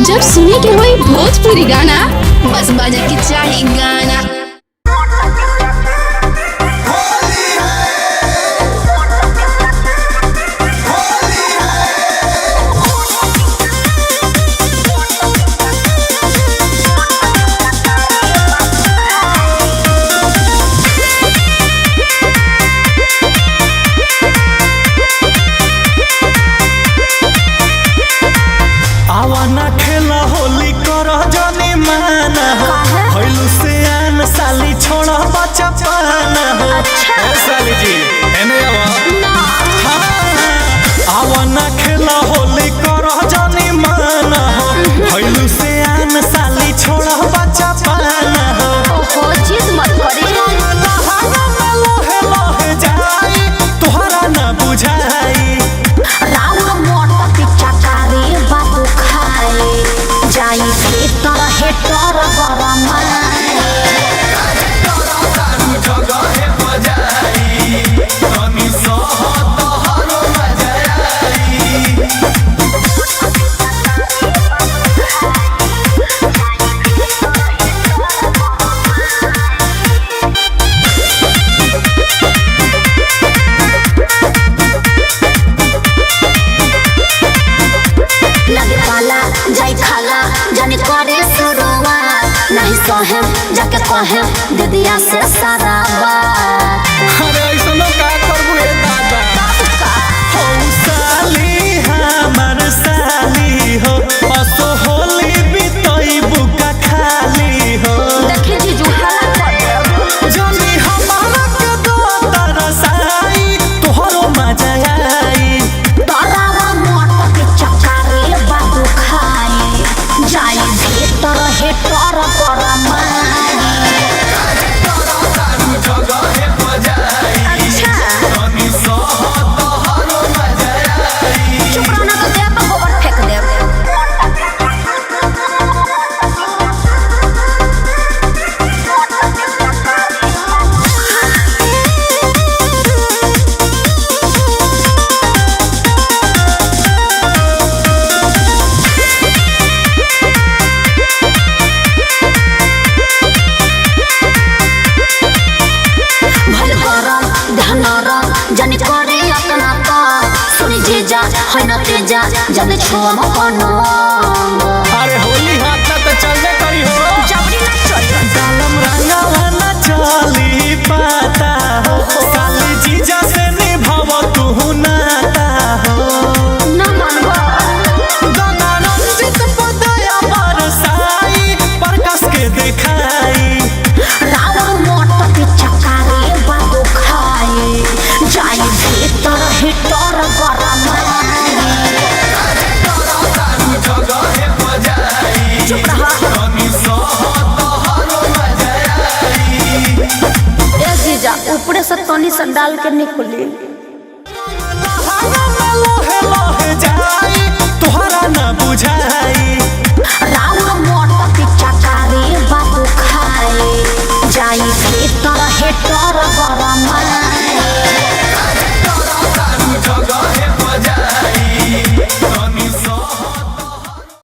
जब सुने के होई भोजपुरी गाना बस बजे के चाही गाना। आवाना खेला होली कर जाने माना भइलु से आन साली छोड़ा बच्चा पाना ए साली जी एने आवा आवाना खेला होली कर जाने माना भइलु से आन साली छोड़ा बच्चा पाना ओहो जिद मत करे लहे लहे जाई तोहरा ना बुझाई राउर मोट पिच्चा करे बाबू खाए जाई भीतर हेटर गरम लगे पाला जाई खाला जाने करे सुरुआ नहीं सहे जाके कहे दीदिया से सारा बात अरे ऐसनो का करबू ए दादा हो साली हमर साली हो असो होली बितई बुका खाली हो देखी जीजू हाला कर जनी हमारा के दो तरसाई तोहरो मजा आई तोरा मोट पिच्चा करे बाबू खाए जाई भीतर हेटर गरम अच्छा चुप रहना तो देह पर गोबर फेंक दे भल गरम ध्यान रम जाने करे अपना तो सुनी जेजा है न तेजा जब छुआ मकनो अरे होली हाथ ना तो चलबे करी हो जबरी ना चल डालम रंगावा ना चली पाता हो साली जीजा से निभाव तू नाता हो न मनवा गाना रंजित पदया बरसाई प्रकाश के दिखाई रावण मोट पिच्चा करे बाबू खाए जाई भीतर हेटर गरम चुप रहा ए जीजा ऊपरे से तनी से डाल के निकली लहे लहे जाई तोहरा ना बुझाई